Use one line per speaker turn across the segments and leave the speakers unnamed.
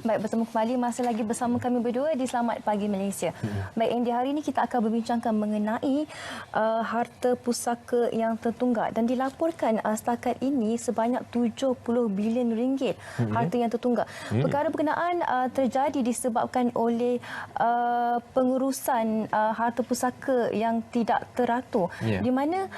Baik, bertemu kembali masih lagi bersama kami berdua di Selamat Pagi Malaysia. Baik, Andy, hari ini kita akan berbincangkan mengenai harta pusaka yang tertunggak dan dilaporkan setakat ini sebanyak 70 bilion ringgit harta yang tertunggak. Perkara berkenaan terjadi disebabkan oleh pengurusan harta pusaka yang tidak teratur. Di mana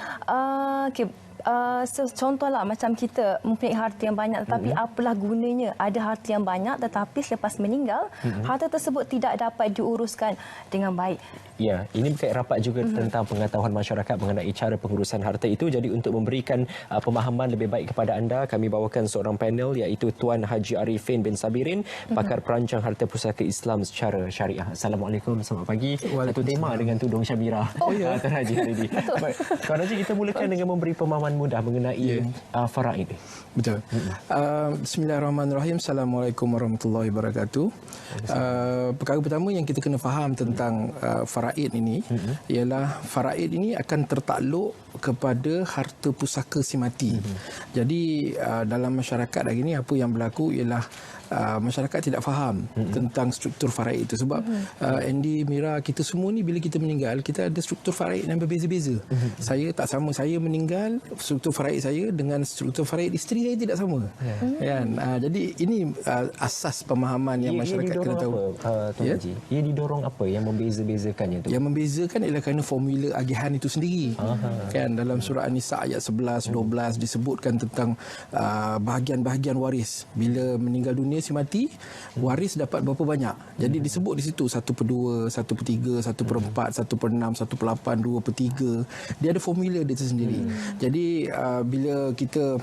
contohlah macam kita mempunyai harta yang banyak tetapi apalah gunanya ada harta yang banyak tetapi selepas meninggal harta tersebut tidak dapat diuruskan dengan baik.
Ya, ini berkait rapat juga tentang pengetahuan masyarakat mengenai cara pengurusan harta itu. Jadi untuk memberikan pemahaman lebih baik kepada anda, kami bawakan seorang panel iaitu Tuan Haji Arifin bin Sabirin, pakar perancang harta pusaka Islam secara syariah. Assalamualaikum, selamat pagi. Satu tema dengan tudung Syamira. Tuan Haji hari ini. Baik, Tuan Haji, kita mulakan dengan memberi pemahaman mudah mengenai faraid.
Betul. Bismillahirrahmanirrahim. Assalamualaikum warahmatullahi wabarakatuh. Perkara pertama yang kita kena faham tentang faraid ini ialah faraid ini akan tertakluk kepada harta pusaka si mati. Jadi dalam masyarakat hari ini apa yang berlaku ialah masyarakat tidak faham tentang struktur faraid itu. Sebab Andy, Mira, kita semua ni bila kita meninggal, kita ada struktur faraid yang berbeza-beza. Saya tak sama, saya meninggal, struktur faraid saya dengan struktur faraid isteri saya tidak sama. Kan? Jadi ini asas pemahaman yang masyarakat kena tahu.
Tuan Haji, ia didorong apa yang membeza-bezakannya itu?
Yang membezakan ialah kerana formula agihan itu sendiri. Kan dalam surah An-Nisa ayat 11, 12 disebutkan tentang bahagian-bahagian waris. Bila meninggal dunia si mati, waris dapat berapa banyak. Jadi disebut di situ 1/2, 1/3, 1/4, 1/6, 1/8, 2/3. Dia ada formula dia sendiri. Jadi bila kita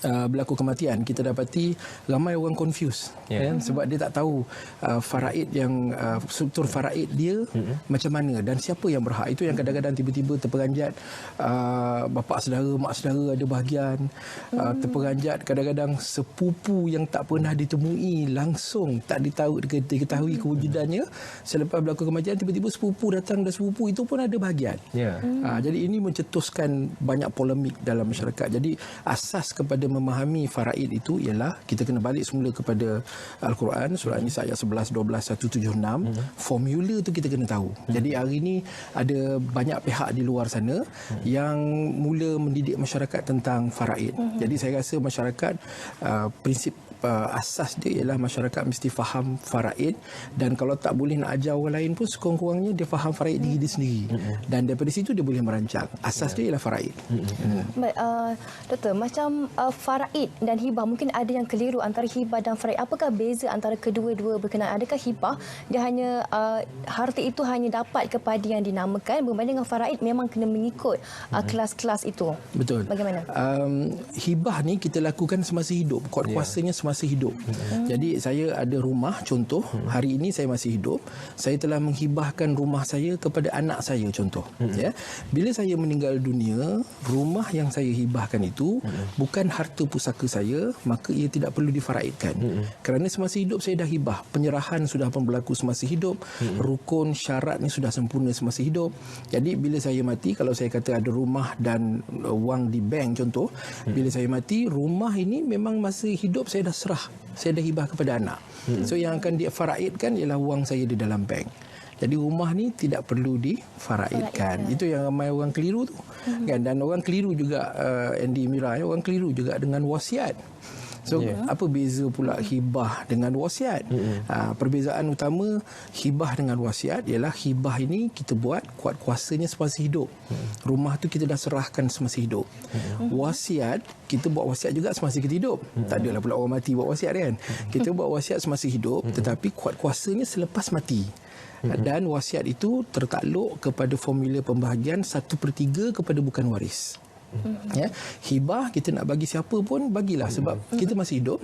berlaku kematian, kita dapati ramai orang confuse kan? Sebab dia tak tahu faraid yang struktur faraid dia macam mana dan siapa yang berhak. Itu yang kadang-kadang tiba-tiba terperanjat bapa saudara, mak saudara ada bahagian, terperanjat kadang-kadang sepupu yang tak pernah ditemui langsung, tak diketahui kewujudannya. Selepas berlaku kematian, tiba-tiba sepupu datang dan sepupu itu pun ada bahagian. Jadi ini mencetuskan banyak polemik dalam masyarakat. Jadi asas kepada memahami faraid itu ialah kita kena balik semula kepada Al-Quran, surah An-Nisa ayat 11, 12, 176. Formula tu kita kena tahu. Jadi hari ini ada banyak pihak di luar sana yang mula mendidik masyarakat tentang faraid. Jadi saya rasa masyarakat prinsip asas dia ialah masyarakat mesti faham faraid, dan kalau tak boleh nak ajar orang lain pun sekurang-kurangnya dia faham faraid diri dia sendiri, dan daripada situ dia boleh merancang. Asas dia ialah faraid.
Baik, Doktor, macam faraid dan hibah, mungkin ada yang keliru antara hibah dan faraid. Apakah beza antara kedua-dua berkenaan? Adakah hibah dia hanya harta itu hanya dapat kepada yang dinamakan, berbanding dengan faraid memang kena mengikut kelas-kelas itu?
Betul.
Bagaimana?
Hibah ni kita lakukan semasa hidup, kuat kuasanya semasa hidup. Jadi saya ada rumah, contoh hari ini saya masih hidup, saya telah menghibahkan rumah saya kepada anak saya, contoh. Bila saya meninggal dunia, rumah yang saya hibahkan itu bukan harta pusaka saya, maka ia tidak perlu difaraidkan. Kerana semasa hidup saya dah hibah, penyerahan sudah pun berlaku semasa hidup, rukun syarat ni sudah sempurna semasa hidup. Jadi bila saya mati, kalau saya kata ada rumah dan wang di bank contoh, bila saya mati, rumah ini memang masa hidup saya dah serah, saya dah hibah kepada anak. So yang akan difaraidkan ialah wang saya di dalam bank. Jadi rumah ni tidak perlu difaraidkan. Itu yang ramai orang keliru tu. Kan? Dan orang keliru juga, Andy, Mira, orang keliru juga dengan wasiat. So apa beza pula hibah dengan wasiat? Perbezaan utama hibah dengan wasiat ialah hibah ini kita buat kuat kuasanya semasa hidup. Rumah tu kita dah serahkan semasa hidup. Wasiat kita buat wasiat juga semasa kita hidup. Tak adalah pula orang mati buat wasiat kan. Kita buat wasiat semasa hidup, tetapi kuat kuasanya selepas mati. Dan wasiat itu tertakluk kepada formula pembahagian 1/3 kepada bukan waris. Hibah kita nak bagi siapa pun bagilah, sebab kita masih hidup.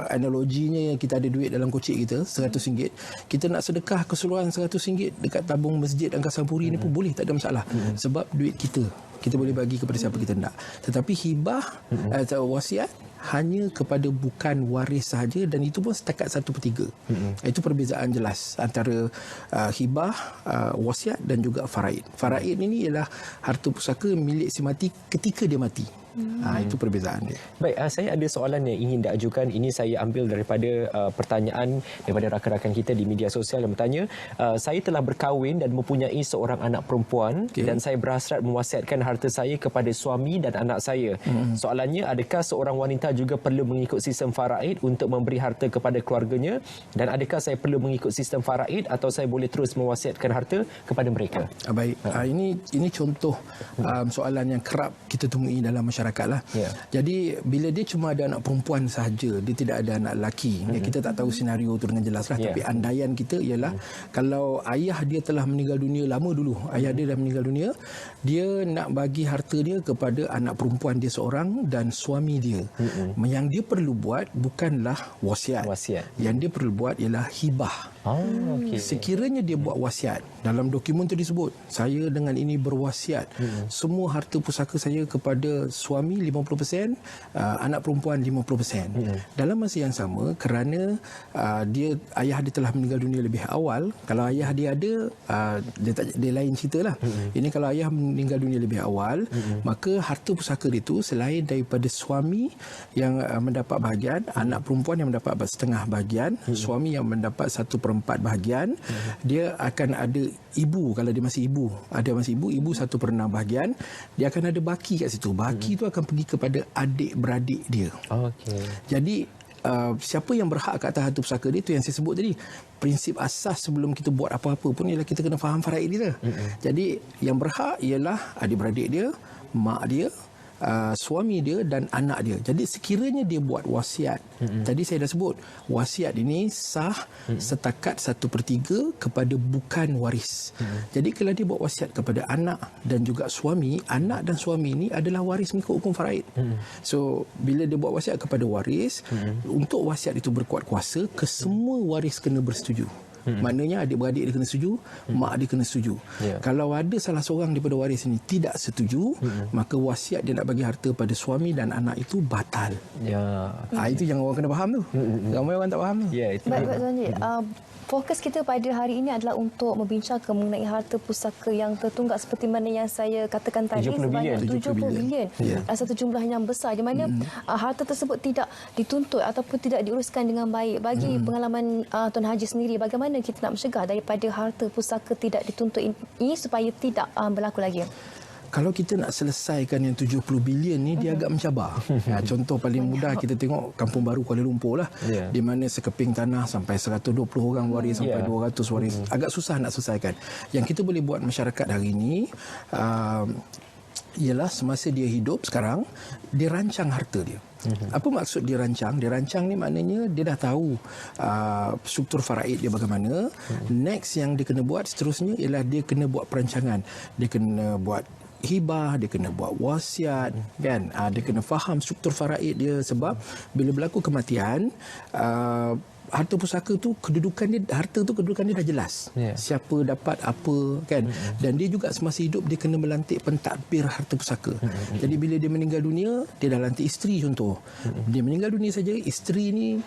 Analoginya, kita ada duit dalam kocik kita RM100, kita nak sedekah keseluruhan RM100 dekat tabung masjid Angkasa Puri ni pun boleh, tak ada masalah, sebab duit kita boleh bagi kepada siapa kita nak. Tetapi hibah atau wasiat hanya kepada bukan waris sahaja, dan itu pun setakat 1/3. Itu perbezaan jelas antara hibah, wasiat dan juga faraid. Faraid ini ialah harta pusaka milik si mati ketika dia mati. Itu perbezaan dia.
Baik, saya ada soalan yang ingin diajukan. Ini saya ambil daripada pertanyaan daripada rakan-rakan kita di media sosial yang bertanya, saya telah berkahwin dan mempunyai seorang anak perempuan dan saya berhasrat mewasiatkan harta saya kepada suami dan anak saya. Soalannya, adakah seorang wanita juga perlu mengikut sistem faraid untuk memberi harta kepada keluarganya, dan adakah saya perlu mengikut sistem faraid atau saya boleh terus mewasiatkan harta kepada mereka?
Baik, ini contoh soalan yang kerap kita temui dalam masyarakat lah. Jadi bila dia cuma ada anak perempuan sahaja, dia tidak ada anak lelaki, kita tak tahu senario tu dengan jelas lah. Tapi andaian kita ialah kalau ayah dia telah meninggal dunia lama dulu, ayah dia dah meninggal dunia, dia nak bagi harta dia kepada anak perempuan dia seorang dan suami dia. Yang dia perlu buat bukanlah wasiat. Yang dia perlu buat ialah hibah. Sekiranya dia buat wasiat, dalam dokumen tu disebut, saya dengan ini berwasiat semua harta pusaka saya kepada suami 50%, anak perempuan 50%. Dalam masa yang sama, kerana ayah dia telah meninggal dunia lebih awal, kalau ayah dia ada, dia lain cerita lah. Ini kalau ayah meninggal dunia lebih awal, maka harta pusaka dia tu selain daripada suami yang mendapat bahagian, anak perempuan yang mendapat setengah bahagian, suami yang mendapat 1/4 bahagian, dia akan ada ibu, kalau dia masih ibu, ibu 1/6 bahagian, dia akan ada baki kat situ. Baki tu akan pergi kepada adik-beradik dia. Jadi siapa yang berhak ke atas harta pusaka dia, tu yang saya sebut tadi. Prinsip asas sebelum kita buat apa-apa pun ialah kita kena faham faraid kita. Jadi yang berhak ialah adik-beradik dia, mak dia, suami dia dan anak dia. Jadi sekiranya dia buat wasiat, tadi saya dah sebut, wasiat ini sah setakat 1/3 kepada bukan waris. Jadi kalau dia buat wasiat kepada anak dan juga suami, anak dan suami ini adalah waris mengikut hukum faraid. So bila dia buat wasiat kepada waris, untuk wasiat itu berkuat kuasa, kesemua waris kena bersetuju. Maknanya adik-beradik dia kena setuju, mak dia kena setuju. Kalau ada salah seorang daripada waris ini tidak setuju, maka wasiat dia nak bagi harta pada suami dan anak itu batal. Itu yang orang kena faham tu. Ramai orang tak faham tu.
Baik, Tuan Haji. Fokus kita pada hari ini adalah untuk membincangkan mengenai harta pusaka yang tertunggak seperti mana yang saya katakan tadi,
70
sebanyak
bilion.
70 bilion. Satu jumlah yang besar di mana harta tersebut tidak dituntut ataupun tidak diuruskan dengan baik. Bagi pengalaman Tuan Haji sendiri, bagaimana kita nak mencegah daripada harta pusaka tidak dituntut ini supaya tidak berlaku lagi?
Kalau kita nak selesaikan yang 70 bilion ni, dia agak mencabar. Contoh paling mudah kita tengok Kampung Baru Kuala Lumpur lah, di mana sekeping tanah sampai 120 orang waris, sampai 200 waris. Agak susah nak selesaikan. Yang kita boleh buat masyarakat hari ini ialah semasa dia hidup sekarang, dia rancang harta dia. Apa maksud dia rancang? Dia rancang ni maknanya dia dah tahu struktur faraid dia bagaimana. Next yang dia kena buat seterusnya ialah dia kena buat perancangan. Dia kena buat hibah, dia kena buat wasiat, kan? Dia kena faham struktur faraid dia, sebab bila berlaku kematian, harta pusaka tu harta tu kedudukan dia dah jelas. Siapa dapat apa, kan? Dan dia juga semasa hidup dia kena melantik pentadbir harta pusaka. Jadi bila dia meninggal dunia, dia dah lantik isteri contoh. Dia meninggal dunia saja, isteri ni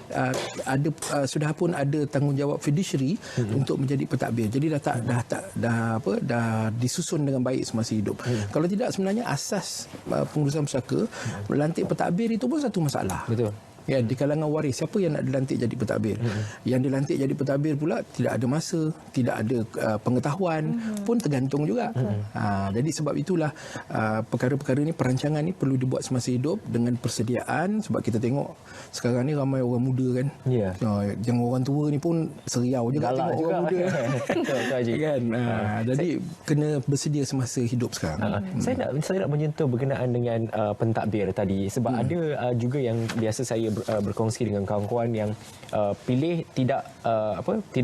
sudah pun ada tanggungjawab fiduciary untuk menjadi pentadbir. Jadi dah disusun dengan baik semasa hidup. Kalau tidak, sebenarnya asas pengurusan pusaka, melantik pentadbir itu pun satu masalah.
Betul.
Ya, di kalangan waris, siapa yang nak dilantik jadi pentadbir? Yang dilantik jadi pentadbir pula tidak ada masa, tidak ada pengetahuan, pun tergantung juga. Jadi sebab itulah perkara-perkara ni, perancangan ni perlu dibuat semasa hidup dengan persediaan, sebab kita tengok sekarang ni ramai orang muda kan. Yang orang tua ni pun seriau juga tengok orang muda. Kan? Jadi kena bersedia semasa hidup sekarang.
Saya nak menyentuh berkenaan dengan pentadbir tadi, sebab ada juga yang biasa saya berkongsi dengan kawan-kawan yang pilih tidak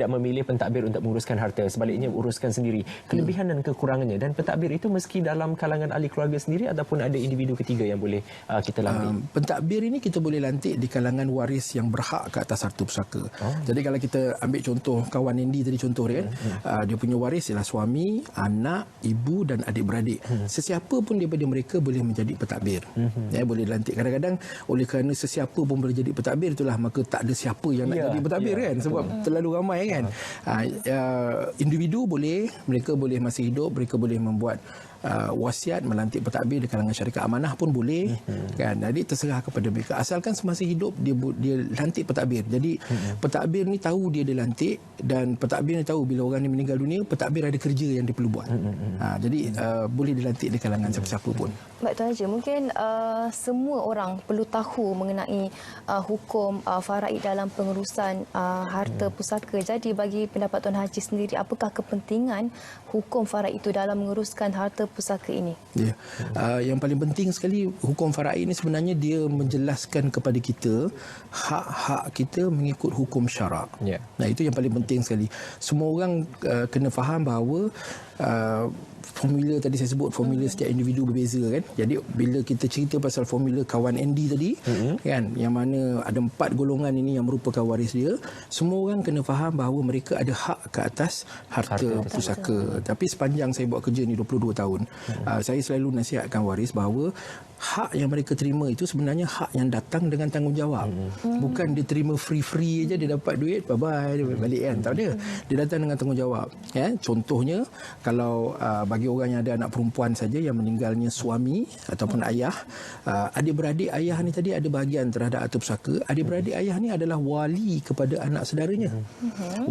memilih pentadbir untuk menguruskan harta, sebaliknya uruskan sendiri. Kelebihan dan kekurangannya, dan pentadbir itu meski dalam kalangan ahli keluarga sendiri ataupun ada individu ketiga yang boleh kita lantik.
Pentadbir ini kita boleh lantik di kalangan waris yang berhak ke atas harta pusaka. Jadi kalau kita ambil contoh kawan Andy tadi, contoh dia kan, dia punya waris ialah suami, anak, ibu dan adik-beradik. Sesiapa pun daripada mereka boleh menjadi pentadbir. Boleh lantik. Kadang-kadang oleh kerana sesiapa pun boleh jadi pentadbir, itulah maka tak ada siapa yang nak jadi pentadbir kan, sebab terlalu ramai kan. Individu boleh, mereka boleh masih hidup, mereka boleh membuat wasiat melantik pentadbir di kalangan syarikat amanah pun boleh, kan. Jadi terserah kepada mereka. Asalkan semasa hidup dia lantik pentadbir. Jadi pentadbir ni tahu dia dilantik, dan pentadbir ni tahu bila orang ni meninggal dunia, pentadbir ada kerja yang dia perlu buat. Jadi boleh dilantik di kalangan siapa-siapa pun.
Baik Tuan Haji, mungkin semua orang perlu tahu mengenai hukum faraid dalam pengurusan harta pusaka. Jadi bagi pendapat Tuan Haji sendiri, apakah kepentingan hukum faraid itu dalam menguruskan harta pusaka ini?
Ya. Yang paling penting sekali, hukum faraid ini sebenarnya dia menjelaskan kepada kita hak-hak kita mengikut hukum syarak.
Ya.
Nah, itu yang paling penting sekali. Semua orang kena faham bahawa formula tadi saya sebut, formula setiap individu berbeza, kan. Jadi bila kita cerita pasal formula kawan Andy tadi, kan, yang mana ada 4 golongan ini yang merupakan waris dia, semua orang kena faham bahawa mereka ada hak ke atas harta pusaka. Tapi sepanjang saya buat kerja ni 22 tahun, saya selalu nasihatkan waris bahawa hak yang mereka terima itu sebenarnya hak yang datang dengan tanggungjawab. Bukan dia terima free-free aja, dia dapat duit, bye-bye, dia balik, kan. Tak ada. Dia datang dengan tanggungjawab. Ya? Contohnya, kalau bagi orang yang ada anak perempuan saja yang meninggalnya suami ataupun ayah, adik-beradik ayah ni tadi ada bahagian terhadap harta pusaka. Adik-beradik ayah ni adalah wali kepada anak saudaranya.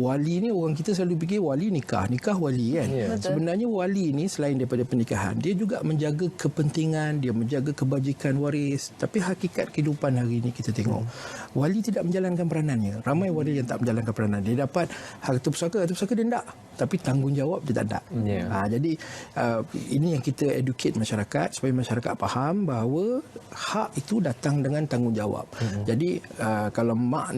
Wali ni, orang kita selalu fikir wali nikah wali, kan. Sebenarnya wali ni selain daripada pernikahan, dia juga menjaga kepentingan, dia menjaga kebajikan waris. Tapi hakikat kehidupan hari ini kita tengok, wali tidak menjalankan peranannya. Ramai wali yang tak menjalankan peranan. Dia dapat harta pusaka dia tak, tapi tanggungjawab dia tak ada. Jadi ini yang kita educate masyarakat supaya masyarakat faham bahawa hak itu datang dengan tanggungjawab. Jadi kalau mak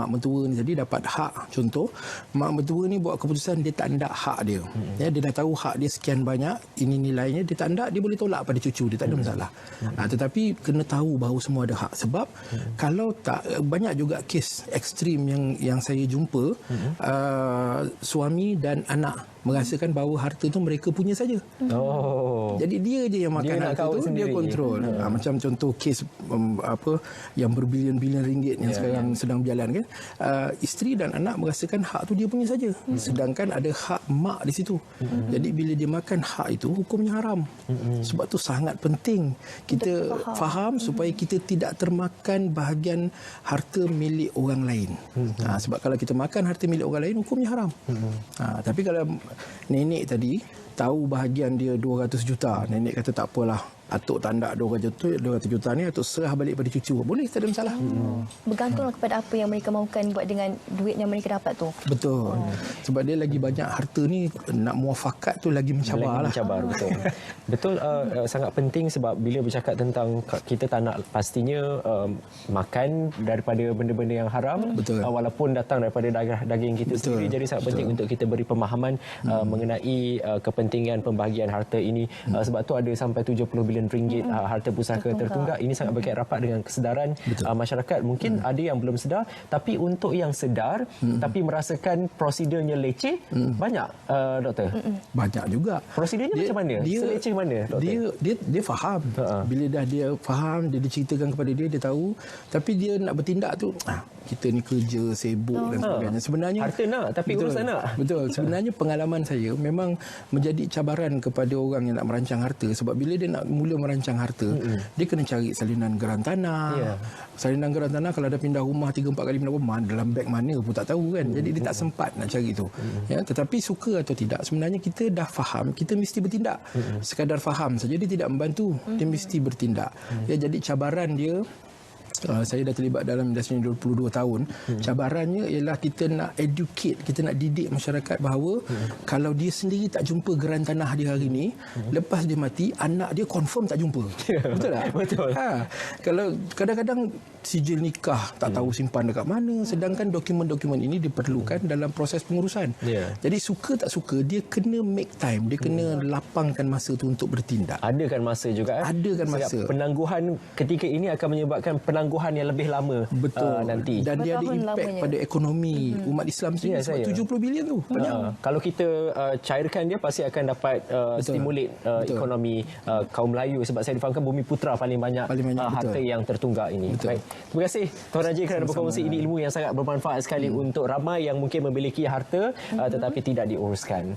mentua ni tadi dapat hak, contoh mak mentua ni buat keputusan dia tak hendak hak dia. Dia dah tahu hak dia sekian banyak, ini nilainya, dia tak hendak, dia boleh tolak pada cucu dia, tak ada masalah. Tetapi kena tahu bahawa semua ada hak. Sebab kalau tak, banyak juga kes ekstrim yang saya jumpa, suami dan anak merasakan bahawa harta tu mereka punya saja. Jadi dia je yang makan harta tu, dia kontrol. Macam contoh kes yang berbilion-bilion ringgit yang sekarang sedang berjalan, kan. Isteri dan anak merasakan hak tu dia punya saja. Sedangkan ada hak mak di situ. Jadi bila dia makan hak itu, hukumnya haram. Sebab tu sangat penting kita faham supaya kita tidak termakan bahagian harta milik orang lain. Sebab kalau kita makan harta milik orang lain, hukumnya haram. Tapi kalau nenek tadi tahu bahagian dia 200 juta, nenek kata tak apalah, atuk tak nak 200 juta ni, atuk serah balik pada cucu, boleh, tak ada masalah.
Bergantung kepada apa yang mereka mahukan buat dengan duit yang mereka dapat tu.
Betul. Sebab dia lagi banyak harta ni, nak muafakat tu lagi mencabar lah.
Betul. Betul, sangat penting sebab bila bercakap tentang kita tak nak pastinya makan daripada benda-benda yang haram, walaupun datang daripada daging kita sendiri. Jadi sangat penting untuk kita beri pemahaman mengenai kepentingan pembahagian harta ini. Sebab tu ada sampai 70 bilion ringgit harta pusaka tertunggak. Ini sangat berkait rapat dengan kesedaran masyarakat. Mungkin ada yang belum sedar, tapi untuk yang sedar tapi merasakan prosedurnya leceh, banyak, doktor.
Banyak juga.
Prosedurnya macam mana? Seleceh mana, doktor?
Dia faham. Bila dah dia faham, dia diceritakan kepada dia, dia tahu. Tapi dia nak bertindak tu, kita ni kerja, sibuk dan sebagainya. Sebenarnya
harta nak, tapi urusan nak.
Betul. Sebenarnya pengalaman saya memang menjadi cabaran kepada orang yang nak merancang harta. Sebab bila dia nak mula merancang harta, dia kena cari salinan geran tanah. Salinan geran tanah, kalau ada pindah rumah 3-4 kali pindah rumah, dalam beg mana pun tak tahu, kan. Jadi dia tak sempat nak cari itu. Ya, tetapi suka atau tidak, sebenarnya kita dah faham, kita mesti bertindak. Sekadar faham saja dia tidak membantu, dia mesti bertindak. Ya, jadi cabaran dia, saya dah terlibat dalam industri 22 tahun. Cabarannya ialah kita nak educate, kita nak didik masyarakat bahawa kalau dia sendiri tak jumpa geran tanah dia hari ini, lepas dia mati, anak dia confirm tak jumpa. Betul tak?
Betul.
Kalau kadang-kadang sijil nikah tak tahu simpan dekat mana, sedangkan dokumen-dokumen ini diperlukan dalam proses pengurusan. Jadi suka tak suka, dia kena make time, dia kena lapangkan masa tu untuk bertindak.
Adakan masa juga.
Adakan masa.
Penangguhan ketika ini akan menyebabkan penangguhan yang lebih lama.
Nanti. Dan dia ada impak pada ekonomi umat Islam sendiri. Sebab 70 bilion tu banyak.
Kalau kita cairkan dia, pasti akan dapat stimulat ekonomi kaum Melayu. Sebab saya difahamkan Bumi Putra paling banyak harta yang tertunggak ini. Baik. Terima kasih Tuan Haji kerana berkongsi ini ilmu yang sangat bermanfaat sekali untuk ramai yang mungkin memiliki harta tetapi tidak diuruskan.